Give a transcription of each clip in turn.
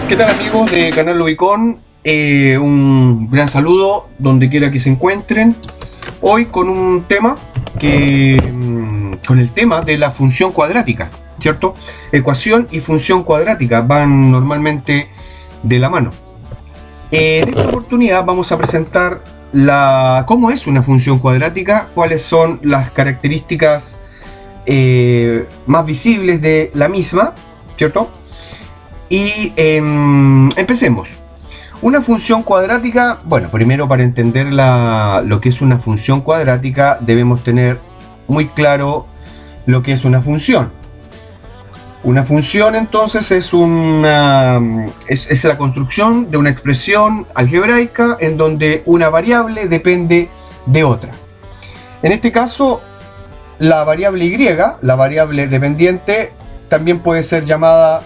¿Qué tal amigos de Canal Ubicon? Un gran saludo donde quiera que se encuentren. Hoy con un tema con el tema de la función cuadrática, ¿cierto? Ecuación y función cuadrática van normalmente de la mano. En esta oportunidad vamos a presentar cómo es una función cuadrática, cuáles son las características más visibles de la misma, ¿cierto? Y empecemos. Una función cuadrática, bueno, primero para entender lo que es una función cuadrática debemos tener muy claro lo que es una función. Una función entonces es la construcción de una expresión algebraica en donde una variable depende de otra. En este caso, la variable y, la variable dependiente, también puede ser llamada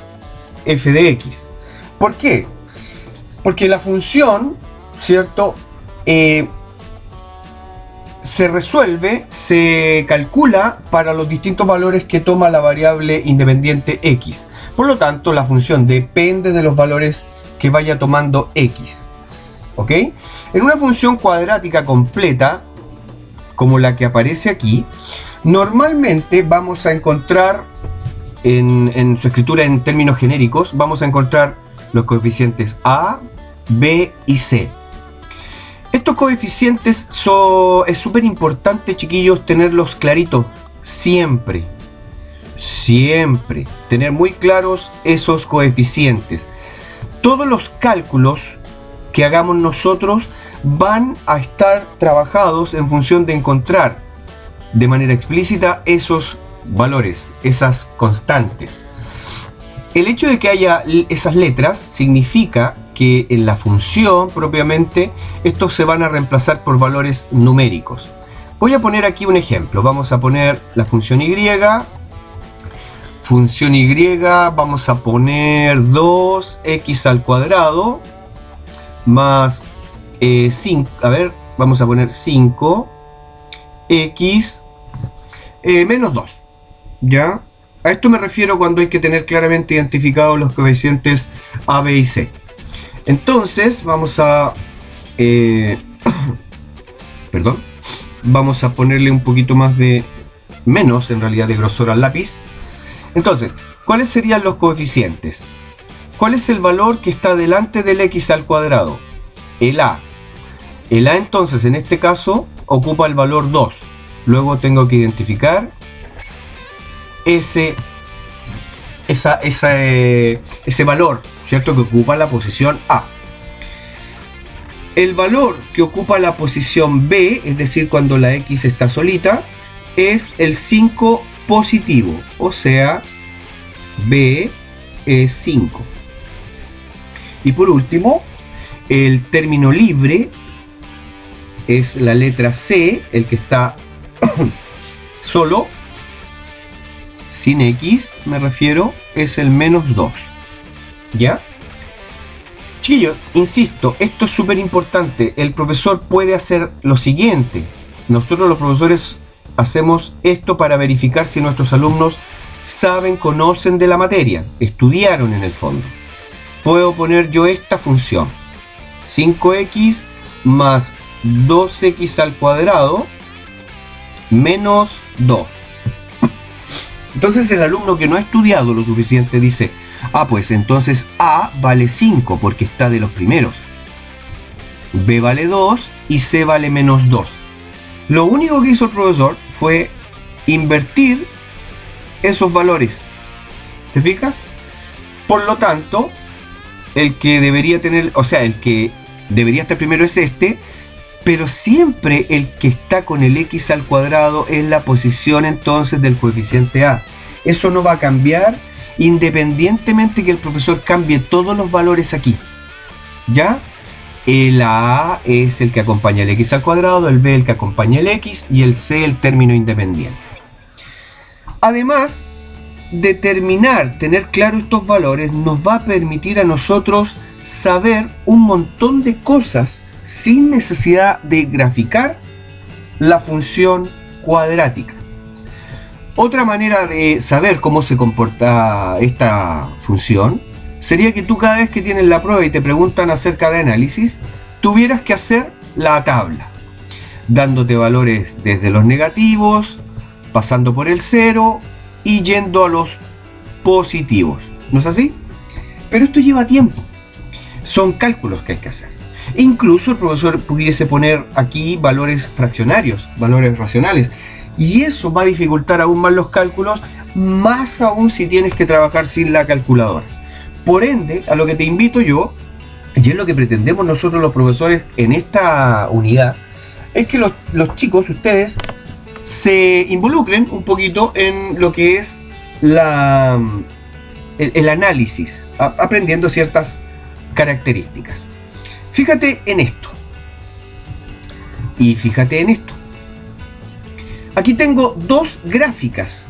f de x. ¿Por qué? Porque la función, ¿cierto? Se resuelve, se calcula para los distintos valores que toma la variable independiente x. Por lo tanto, la función depende de los valores que vaya tomando x. ¿Ok? En una función cuadrática completa, como la que aparece aquí, normalmente vamos a encontrar en su escritura en términos genéricos, vamos a encontrar los coeficientes a, b y c. Estos coeficientes es súper importante, chiquillos, tenerlos claritos siempre. Siempre. Tener muy claros esos coeficientes. Todos los cálculos que hagamos nosotros van a estar trabajados en función de encontrar de manera explícita esos valores, esas constantes. El hecho de que haya esas letras significa que en la función propiamente estos se van a reemplazar por valores numéricos. Voy a poner aquí un ejemplo. Vamos a poner la función y. Función y, vamos a poner 2x al cuadrado más 5. A ver, vamos a poner 5x menos 2. ¿Ya? A esto me refiero cuando hay que tener claramente identificados los coeficientes a, b y c. Entonces vamos a perdón, vamos a ponerle un poquito más de menos en realidad de grosor al lápiz. Entonces, ¿cuáles serían los coeficientes? ¿Cuál es el valor que está delante del x al cuadrado? El a. El a entonces en este caso ocupa el valor 2. Luego tengo que identificar ese valor, ¿cierto? Que ocupa la posición A. El valor que ocupa la posición B, es decir, cuando la X está solita, es el 5 positivo, o sea, B es 5. Y por último, el término libre es la letra C, el que está solo, sin X, me refiero, es el menos 2. ¿Ya? Chiquillos, insisto, esto es súper importante. El profesor puede hacer lo siguiente. Nosotros los profesores hacemos esto para verificar si nuestros alumnos saben, conocen de la materia, estudiaron en el fondo. Puedo poner yo esta función. 5x más 2x al cuadrado menos 2. Entonces el alumno que no ha estudiado lo suficiente dice, pues entonces A vale 5 porque está de los primeros, B vale 2 y C vale menos 2. Lo único que hizo el profesor fue invertir esos valores. ¿Te fijas? Por lo tanto, el que debería tener, el que debería estar primero es este, pero siempre el que está con el x al cuadrado es la posición entonces del coeficiente a. Eso no va a cambiar independientemente que el profesor cambie todos los valores aquí. ¿Ya? El a es el que acompaña el x al cuadrado, el b el que acompaña el x y el c el término independiente. Además, tener claro estos valores nos va a permitir a nosotros saber un montón de cosas sin necesidad de graficar la función cuadrática. Otra manera de saber cómo se comporta esta función sería que tú cada vez que tienes la prueba y te preguntan acerca de análisis, tuvieras que hacer la tabla, dándote valores desde los negativos, pasando por el 0 y yendo a los positivos. ¿No es así? Pero esto lleva tiempo. Son cálculos que hay que hacer. Incluso el profesor pudiese poner aquí valores fraccionarios, valores racionales. Y eso va a dificultar aún más los cálculos, más aún si tienes que trabajar sin la calculadora. Por ende, a lo que te invito yo, y es lo que pretendemos nosotros los profesores en esta unidad, es que los chicos, ustedes, se involucren un poquito en lo que es el análisis, aprendiendo ciertas características. Fíjate en esto. Y fíjate en esto. Aquí tengo dos gráficas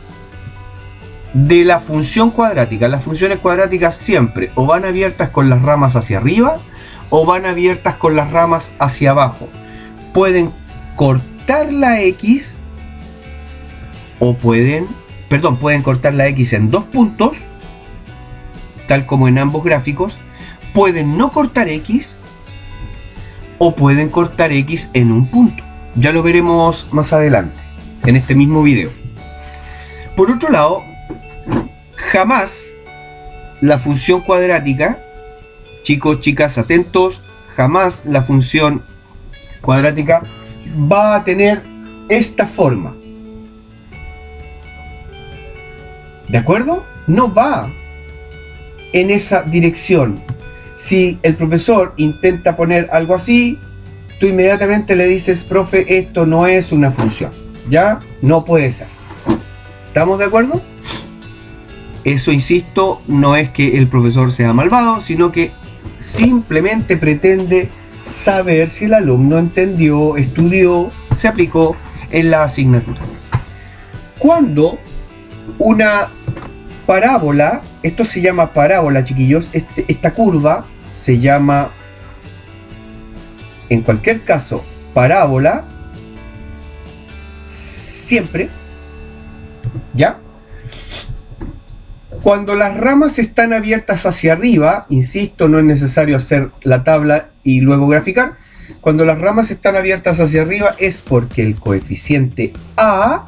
de la función cuadrática. Las funciones cuadráticas siempre o van abiertas con las ramas hacia arriba o van abiertas con las ramas hacia abajo. Pueden cortar la X o pueden cortar la X en dos puntos, tal como en ambos gráficos. Pueden no cortar X o pueden cortar X en un punto. Ya lo veremos más adelante en este mismo video. Por otro lado, jamás la función cuadrática, chicos, chicas, atentos, jamás la función cuadrática va a tener esta forma. ¿De acuerdo? No va en esa dirección. Si el profesor intenta poner algo así, tú inmediatamente le dices, profe, esto no es una función. ¿Ya? No puede ser. ¿Estamos de acuerdo? Eso, insisto, no es que el profesor sea malvado, sino que simplemente pretende saber si el alumno entendió, estudió, se aplicó en la asignatura. Cuando una parábola, esto se llama parábola, chiquillos, esta curva se llama, en cualquier caso, parábola, siempre, ¿ya? Cuando las ramas están abiertas hacia arriba, insisto, no es necesario hacer la tabla y luego graficar. Cuando las ramas están abiertas hacia arriba es porque el coeficiente a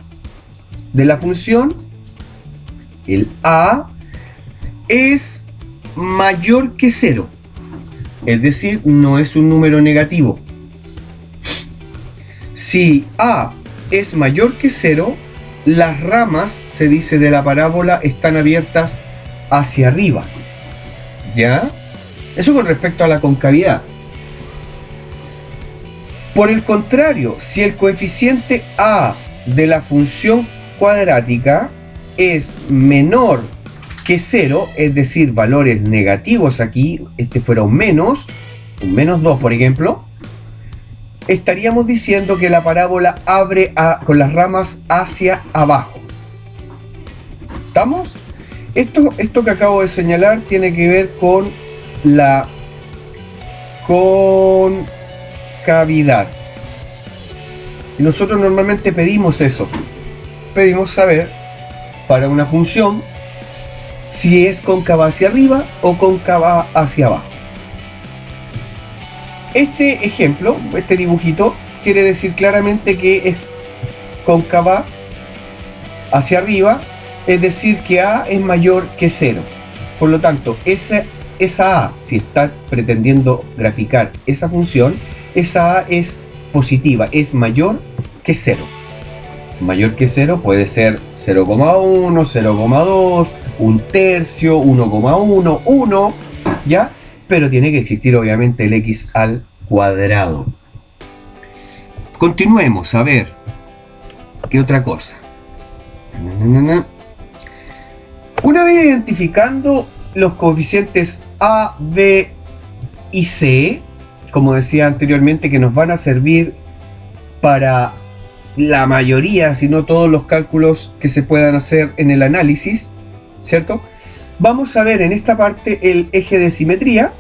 de la función, el a, es mayor que 0. Es decir, no es un número negativo. Si a es mayor que 0, las ramas, se dice, de la parábola están abiertas hacia arriba. ¿Ya? Eso con respecto a la concavidad. Por el contrario, si el coeficiente a de la función cuadrática es menor que 0, es decir, valores negativos aquí, este fuera un menos 2, por ejemplo, estaríamos diciendo que la parábola abre con las ramas hacia abajo. ¿Estamos? Esto que acabo de señalar tiene que ver con la concavidad. Y nosotros normalmente pedimos eso. Pedimos saber para una función si es cóncava hacia arriba o cóncava hacia abajo. Este ejemplo, este dibujito, quiere decir claramente que es cóncava hacia arriba, es decir, que a es mayor que 0. Por lo tanto, esa a, si está pretendiendo graficar esa función, esa a es positiva, es mayor que 0. Mayor que 0 puede ser 0,1, 0,2, un tercio, 1,1, 1, ¿ya? Pero tiene que existir obviamente el x al cuadrado. Continuemos, a ver, ¿qué otra cosa? Una vez identificando los coeficientes a, b y c, como decía anteriormente, que nos van a servir para la mayoría, si no todos los cálculos que se puedan hacer en el análisis, ¿cierto? Vamos a ver en esta parte el eje de simetría.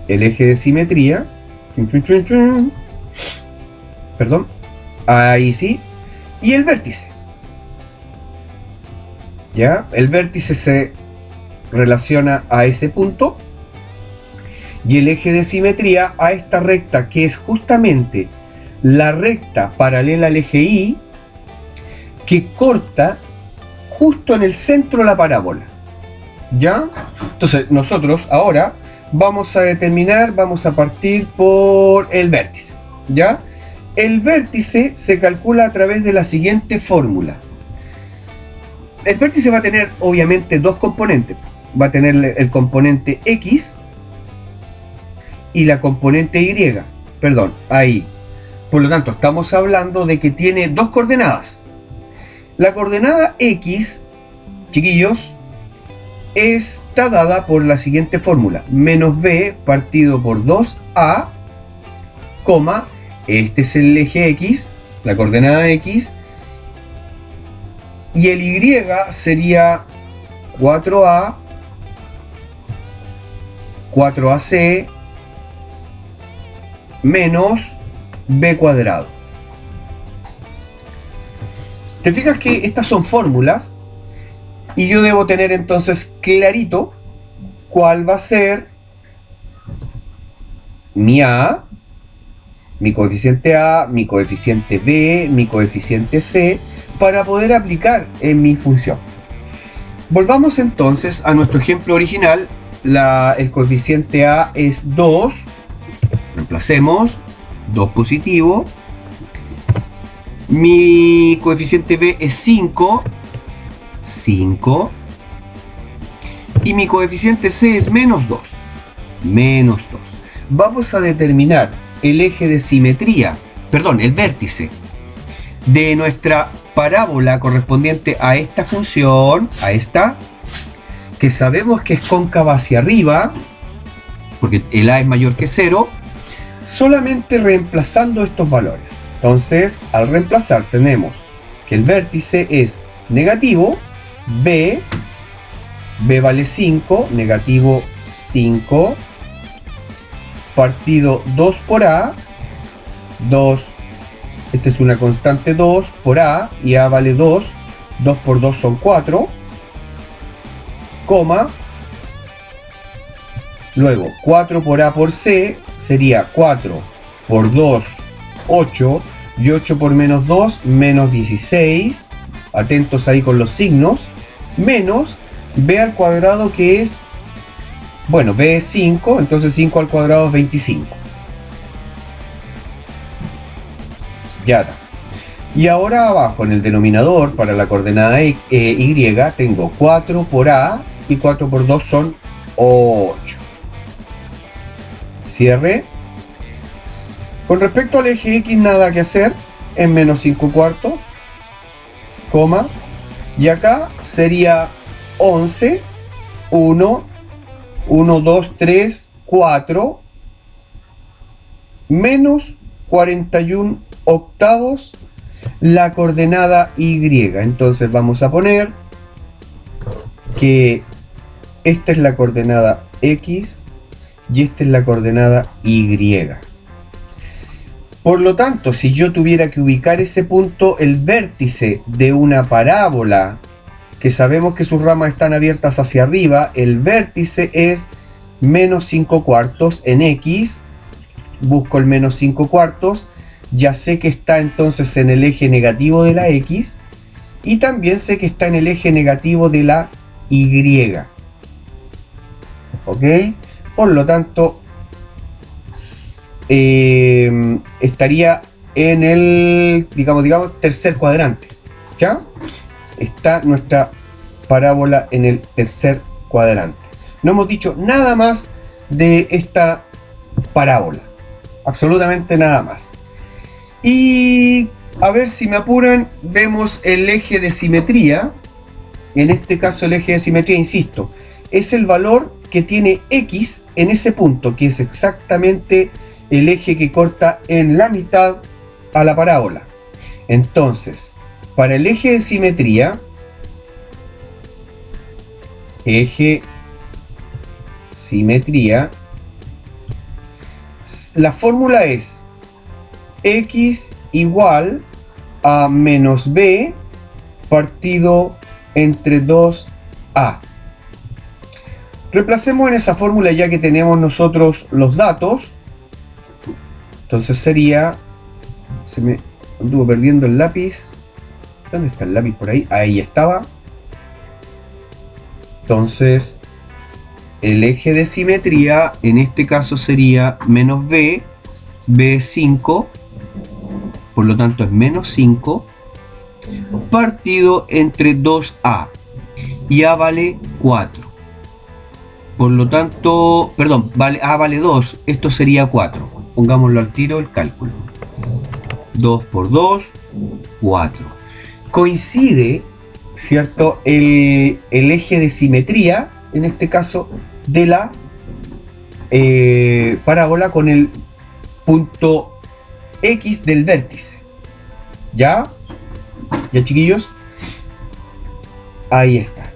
El eje de simetría. Perdón. Ahí sí. Y el vértice. ¿Ya? El vértice se relaciona a ese punto, y el eje de simetría a esta recta, que es justamente la recta paralela al eje Y, que corta justo en el centro de la parábola. ¿Ya? Entonces nosotros ahora vamos a partir por el vértice. ¿Ya? El vértice se calcula a través de la siguiente fórmula. El vértice va a tener obviamente dos componentes. Va a tener el componente X y la componente Y. Perdón, ahí. Por lo tanto, estamos hablando de que tiene dos coordenadas. La coordenada X, chiquillos, está dada por la siguiente fórmula. Menos B partido por 2A, coma, este es el eje X, la coordenada X, y el Y sería 4A, 4AC, menos B cuadrado. ¿Te fijas que estas son fórmulas? Y yo debo tener entonces clarito cuál va a ser mi A, mi coeficiente A, mi coeficiente B, mi coeficiente C, para poder aplicar en mi función. Volvamos entonces a nuestro ejemplo original. El coeficiente A es 2, reemplacemos, 2 positivo. Mi coeficiente B es 5, 5. Y mi coeficiente C es menos 2, menos 2. Vamos a determinar el eje de simetría, perdón, el vértice de nuestra parábola correspondiente a esta función, a esta, que sabemos que es cóncava hacia arriba, porque el A es mayor que 0, solamente reemplazando estos valores. Entonces, al reemplazar tenemos que el vértice es negativo, B vale 5, negativo 5, partido 2 por A, 2, esta es una constante 2 por A, y A vale 2, 2 por 2 son 4, coma, luego 4 por A por C sería 4 por 2, 8, y 8 por menos 2, menos 16, atentos ahí con los signos, menos B al cuadrado, que es, bueno, B es 5, entonces 5 al cuadrado es 25. Ya está. Y ahora abajo en el denominador, para la coordenada Y, tengo 4 por A, y 4 por 2 son 8. Cierre. Con respecto al eje X, nada que hacer, en menos 5 cuartos, coma, y acá sería 11, 1, 1, 2, 3, 4, menos 41 octavos la coordenada Y. Entonces vamos a poner que esta es la coordenada X y esta es la coordenada Y. Por lo tanto, si yo tuviera que ubicar ese punto, el vértice de una parábola, que sabemos que sus ramas están abiertas hacia arriba, el vértice es menos 5 cuartos en X, busco el menos 5 cuartos, ya sé que está entonces en el eje negativo de la X, y también sé que está en el eje negativo de la Y. ¿Ok? Por lo tanto, estaría en el, digamos, tercer cuadrante. ¿Ya? Está nuestra parábola en el tercer cuadrante. No hemos dicho nada más de esta parábola. Absolutamente nada más. Y a ver si me apuran, vemos el eje de simetría. En este caso el eje de simetría, insisto, es el valor que tiene X en ese punto, que es exactamente el eje que corta en la mitad a la parábola. Entonces, para el eje de simetría, la fórmula es X igual a menos B partido entre 2A. Reemplacemos en esa fórmula ya que tenemos nosotros los datos. Entonces sería... Se me anduvo perdiendo el lápiz. ¿Dónde está el lápiz? Por ahí. Ahí estaba. Entonces, el eje de simetría en este caso sería menos b, b5, por lo tanto es menos 5, partido entre 2a, y a vale 4. Por lo tanto, perdón, a vale 2, esto sería 4. Pongámoslo al tiro el cálculo. 2 por 2, 4. Coincide, ¿cierto? El eje de simetría, en este caso, de la parábola con el punto X del vértice. ¿Ya? ¿Ya, chiquillos? Ahí está.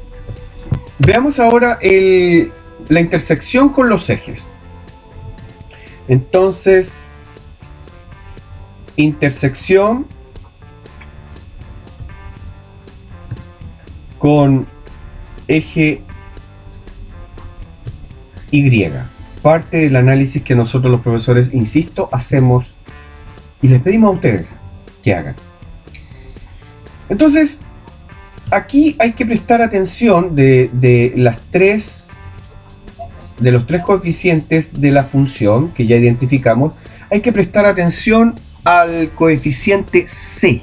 Veamos ahora la intersección con los ejes. Entonces, intersección con eje Y. Parte del análisis que nosotros los profesores, insisto, hacemos y les pedimos a ustedes que hagan. Entonces, aquí hay que prestar atención de los tres coeficientes de la función que ya identificamos. Hay que prestar atención al coeficiente C.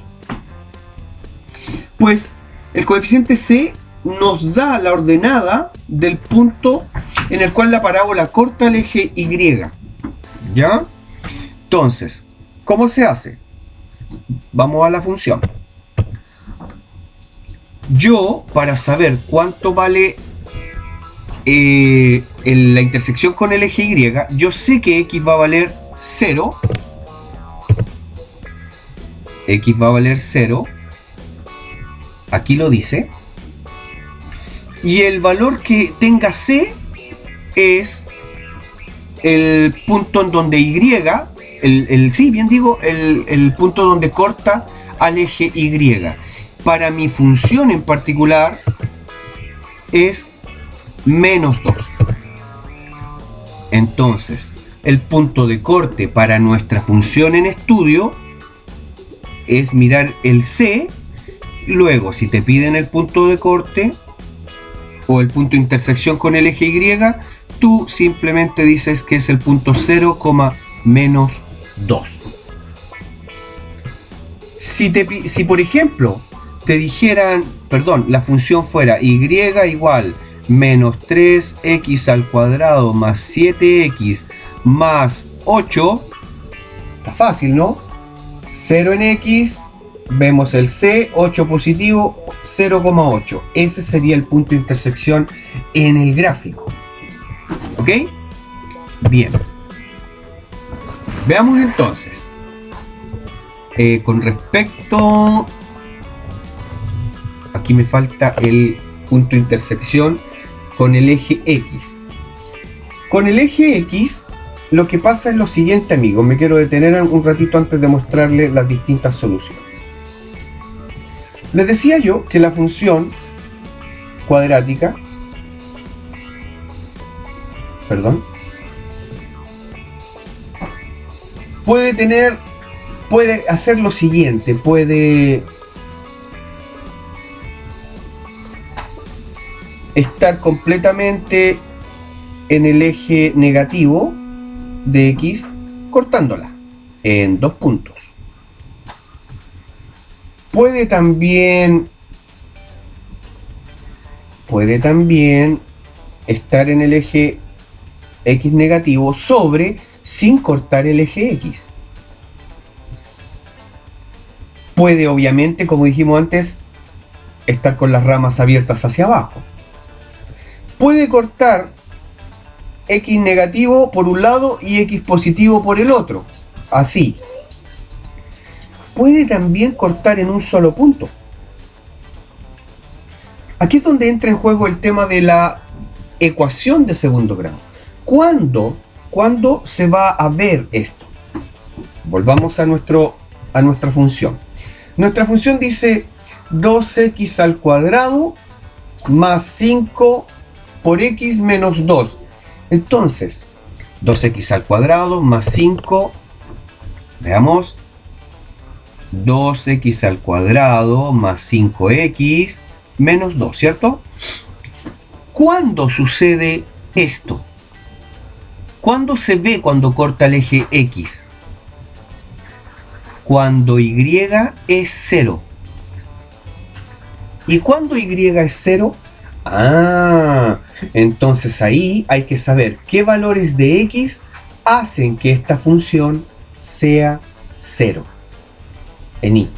Pues el coeficiente C nos da la ordenada del punto en el cual la parábola corta el eje Y. ¿Ya? Entonces, ¿cómo se hace? Vamos a la función. Yo, para saber cuánto vale la intersección con el eje Y, yo sé que X va a valer 0. X va a valer 0. Aquí lo dice. Y el valor que tenga C es el punto en donde Y, sí, bien digo, el punto donde corta al eje Y. Para mi función en particular es menos 2. Entonces, el punto de corte para nuestra función en estudio es mirar el C. Luego, si te piden el punto de corte o el punto de intersección con el eje Y, tú simplemente dices que es el punto 0, menos 2. Si por ejemplo te dijeran, la función fuera Y igual menos 3x al cuadrado más 7x más 8, está fácil, ¿no? 0 en x, vemos el C, 8 positivo, 0,8. Ese sería el punto de intersección en el gráfico. ¿Ok? Bien. Veamos entonces. Con respecto... Aquí me falta el punto de intersección con el eje X. Con el eje X, lo que pasa es lo siguiente, amigos. Me quiero detener un ratito antes de mostrarles las distintas soluciones. Les decía yo que la función cuadrática, puede hacer lo siguiente, puede estar completamente en el eje negativo de X, cortándola en 2 puntos. Puede también estar en el eje X negativo sin cortar el eje X. Puede, obviamente, como dijimos antes, estar con las ramas abiertas hacia abajo. Puede cortar X negativo por un lado y X positivo por el otro. Así. Puede también cortar en un solo punto. Aquí es donde entra en juego el tema de la ecuación de segundo grado. ¿Cuándo se va a ver esto? Volvamos a nuestra función. Nuestra función dice 2x al cuadrado más 5 por x menos 2. Entonces, 2x al cuadrado más 5, veamos, 2x al cuadrado más 5x menos 2, ¿cierto? ¿Cuándo sucede esto? ¿Cuándo se ve cuando corta el eje x? Cuando y es 0. ¿Y cuándo y es 0? Ah, entonces ahí hay que saber qué valores de x hacen que esta función sea 0 en y.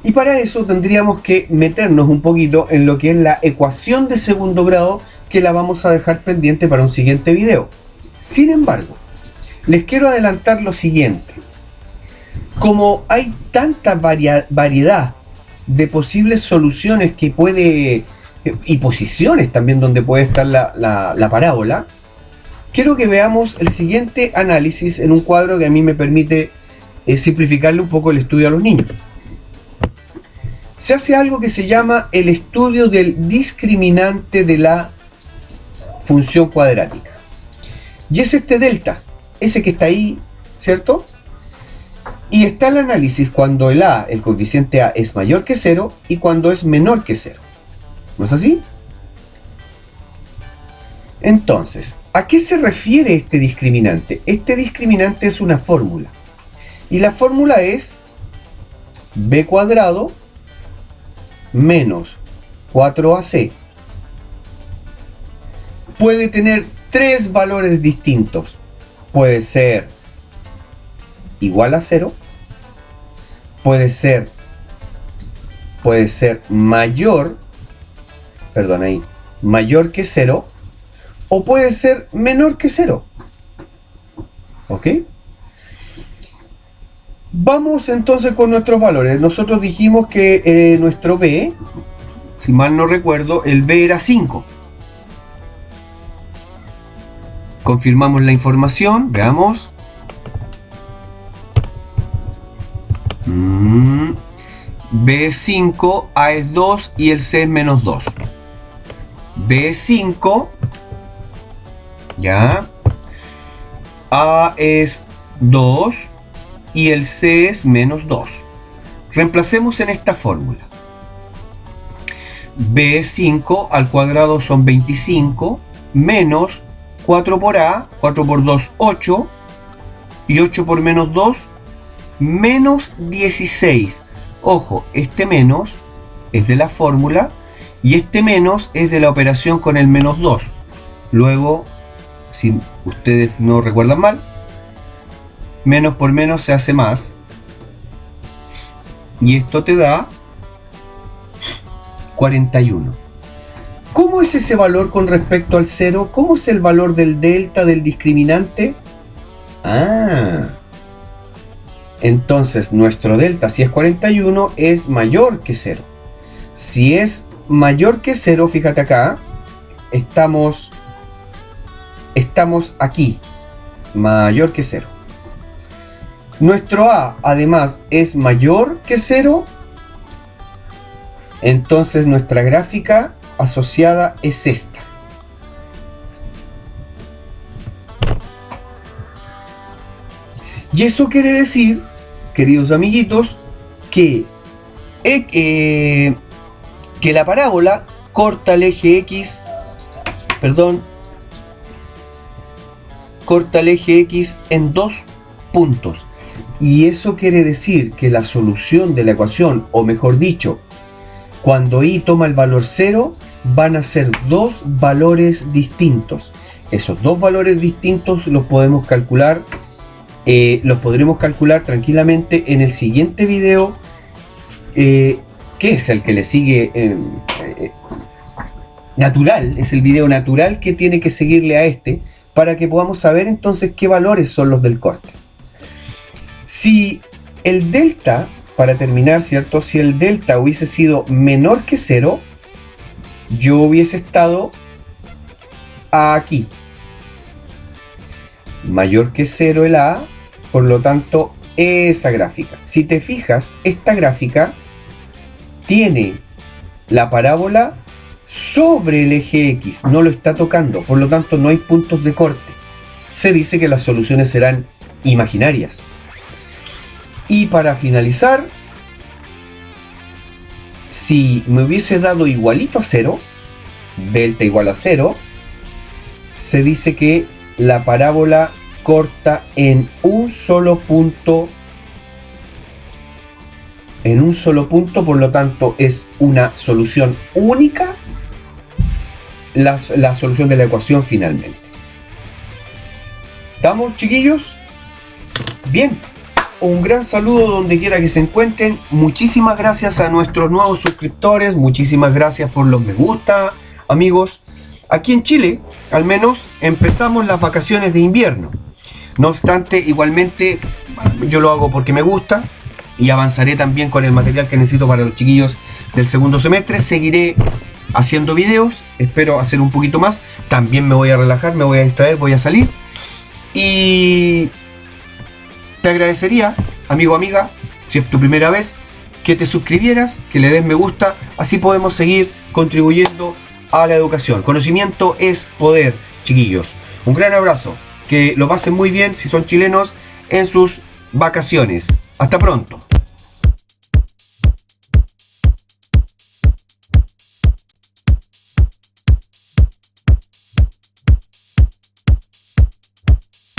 Y para eso tendríamos que meternos un poquito en lo que es la ecuación de segundo grado, que la vamos a dejar pendiente para un siguiente video. Sin embargo, les quiero adelantar lo siguiente. Como hay tanta variedad de posibles soluciones que puede, y posiciones también donde puede estar la parábola, quiero que veamos el siguiente análisis en un cuadro que a mí me permite simplificarle un poco el estudio a los niños. Se hace algo que se llama el estudio del discriminante de la función cuadrática. Y es este delta, ese que está ahí, ¿cierto? Y está el análisis cuando el coeficiente a es mayor que 0 y cuando es menor que 0. ¿No es así? Entonces, ¿a qué se refiere este discriminante? Este discriminante es una fórmula. Y la fórmula es b cuadrado menos 4ac. Puede tener tres valores distintos. Puede ser igual a 0, puede ser mayor que 0, o puede ser menor que 0. ¿Ok? Vamos entonces con nuestros valores. Nosotros dijimos que nuestro b, si mal no recuerdo, el b era 5. Confirmamos la información, veamos. B es 5, A es 2 y el C es menos 2. B es 5, ya. A es 2 y el C es menos 2. Reemplacemos en esta fórmula. B es 5, al cuadrado son 25, menos 4 por A, 4 por 2, 8, y 8 por menos 2, menos 16. Ojo, este menos es de la fórmula y este menos es de la operación con el menos 2. Luego, si ustedes no recuerdan mal, menos por menos se hace más. Y esto te da 41. ¿Cómo es ese valor con respecto al 0? ¿Cómo es el valor del delta del discriminante? Entonces nuestro delta, si es 41, es mayor que 0. Si es mayor que 0, fíjate acá, estamos aquí, mayor que 0. Nuestro A, además, es mayor que 0, entonces nuestra gráfica asociada es esta. Y eso quiere decir, queridos amiguitos, que la parábola corta el eje X, corta el eje X en 2 puntos. Y eso quiere decir que la solución de la ecuación, o mejor dicho, cuando y toma el valor 0, van a ser dos valores distintos. Esos dos valores distintos los podemos calcular. Los podremos calcular tranquilamente en el siguiente video, que es el que le sigue natural, es el video natural que tiene que seguirle a este, para que podamos saber entonces qué valores son los del corte. Si el delta, para terminar, ¿cierto? Si el delta hubiese sido menor que 0, yo hubiese estado aquí. Mayor que 0 el A, por lo tanto, esa gráfica. Si te fijas, esta gráfica tiene la parábola sobre el eje X, no lo está tocando, por lo tanto no hay puntos de corte. Se dice que las soluciones serán imaginarias. Y para finalizar, si me hubiese dado igualito a 0, delta igual a 0, se dice que la parábola corta en un solo punto, por lo tanto es una solución única, la solución de la ecuación finalmente. ¿Estamos, chiquillos? Bien, un gran saludo donde quiera que se encuentren. Muchísimas gracias a nuestros nuevos suscriptores, muchísimas gracias por los me gusta, amigos. Aquí en Chile, al menos, empezamos las vacaciones de invierno. No obstante, igualmente, yo lo hago porque me gusta y avanzaré también con el material que necesito para los chiquillos del segundo semestre. Seguiré haciendo videos, espero hacer un poquito más. También me voy a relajar, me voy a distraer, voy a salir. Y te agradecería, amigo o amiga, si es tu primera vez, que te suscribieras, que le des me gusta. Así podemos seguir contribuyendo a la educación. Conocimiento es poder, chiquillos. Un gran abrazo. Que lo pasen muy bien si son chilenos en sus vacaciones. Hasta pronto.